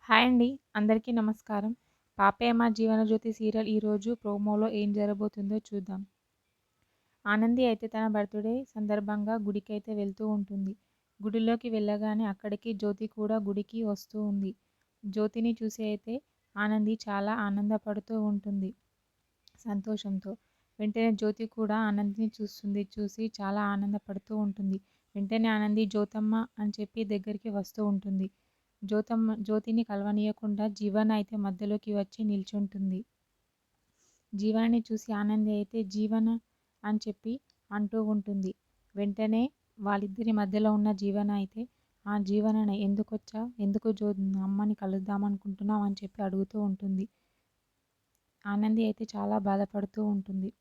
Hi అండి. అందరికీ నమస్కారం. 'పాపయ్య మా జీవనజ్యోతి' సీరియల్ ఈరోజు ప్రోమోలో ఏం జరగబోతుందో చూద్దాం. ఆనంది అయితే తన బర్త్‌డే సందర్భంగా గుడికైతే వెళ్తూ ఉంటుంది. గుడిలోకి వెళ్ళగానే అక్కడికి జ్యోతి కూడా గుడికి వస్తూ ఉంది. జ్యోతిని చూసి అయితే ఆనంది చాలా ఆనందపడుతూ ఉంటుంది సంతోషంతో. వెంటనే జ్యోతి కూడా ఆనందిని చూస్తుంది. చూసి చాలా ఆనందపడుతూ ఉంటుంది. వెంటనే ఆనంది జ్యోతమ్మ అని చెప్పి దగ్గరికి వస్తూ ఉంటుంది. జ్యోతిని కలవనీయకుండా జీవన అయితే మధ్యలోకి వచ్చి నిల్చుంటుంది. జీవనని చూసి ఆనంది అయితే జీవన అని చెప్పి అంటూ ఉంటుంది. వెంటనే వాళ్ళిద్దరి మధ్యలో ఉన్న జీవన అయితే ఆ జీవనని ఎందుకొచ్చావు, ఎందుకు అమ్మని కలుద్దామనుకుంటున్నావు అని చెప్పి అడుగుతూ ఉంటుంది. ఆనంది అయితే చాలా బాధపడుతూ ఉంటుంది.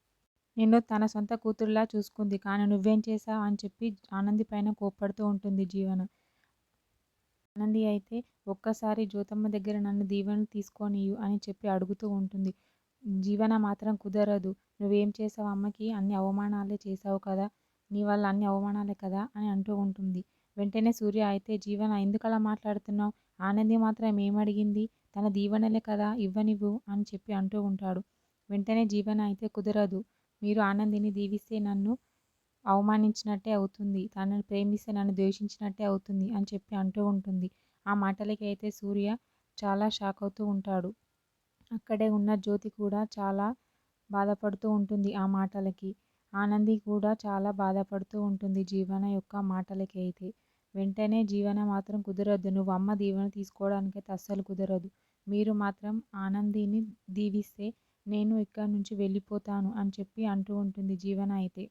నిన్ను తన సొంత కూతురులా చూసుకుంది, కానీ నువ్వేం చేశావు అని చెప్పి ఆనంది పైన కోప్పడుతూ ఉంటుంది జీవన. ఆనంది అయితే ఒక్కసారి జ్యోతమ్మ దగ్గర నన్ను దీవెనలు తీసుకోనియ్యు అని చెప్పి అడుగుతూ ఉంటుంది. జీవన మాత్రం కుదరదు, నువ్వేం చేసావు, అమ్మకి అన్ని అవమానాలే చేసావు కదా, నీ వల్ల అన్ని అవమానాలే కదా అని అంటూ ఉంటుంది. వెంటనే సూర్య అయితే జీవన ఎందుకలా మాట్లాడుతున్నావు, ఆనంది మాత్రం ఏమడిగింది, తన దీవెనలే కదా ఇవ్వనివ్వు అని చెప్పి అంటూ ఉంటాడు. వెంటనే జీవన అయితే కుదరదు, మీరు ఆనందిని దీవిస్తే నన్ను అవమానించినట్టే అవుతుంది, తనని ప్రేమిస్తే నన్ను ద్వేషించినట్టే అవుతుంది అని చెప్పి అంటూ ఉంటుంది. ఆ మాటలకి అయితే సూర్య చాలా షాక్ అవుతూ ఉంటాడు. అక్కడే ఉన్న జ్యోతి కూడా చాలా బాధపడుతూ ఉంటుంది ఆ మాటలకి. ఆనంది కూడా చాలా బాధపడుతూ ఉంటుంది జీవన యొక్క మాటలకి అయితే. వెంటనే జీవన మాత్రం కుదరదు, నువ్వు అమ్మ దీవెన తీసుకోవడానికైతే అస్సలు కుదరదు, మీరు మాత్రం ఆనందిని దీవిస్తే నేను ఇక్కడి నుంచి వెళ్ళిపోతాను అని చెప్పి అంటూ ఉంటుంది జీవన అయితే.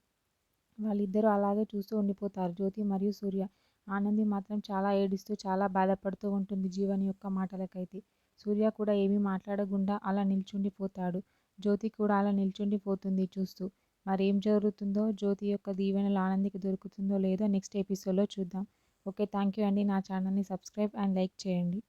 వాళ్ళిద్దరూ అలాగే చూస్తూ ఉండిపోతారు, జ్యోతి మరియు సూర్య. ఆనంది మాత్రం చాలా ఏడుస్తూ చాలా బాధపడుతూ ఉంటుంది జీవన్ యొక్క మాటలకైతే. సూర్య కూడా ఏమీ మాట్లాడకుండా అలా నిల్చుండిపోతాడు. జ్యోతి కూడా అలా నిల్చుండిపోతుంది చూస్తూ. మరి ఏం జరుగుతుందో, జ్యోతి యొక్క దీవెనలు ఆనందికి దొరుకుతుందో లేదో నెక్స్ట్ ఎపిసోడ్లో చూద్దాం. ఓకే, థ్యాంక్ యూ అండి. నా ఛానల్ని సబ్స్క్రైబ్ అండ్ లైక్ చేయండి.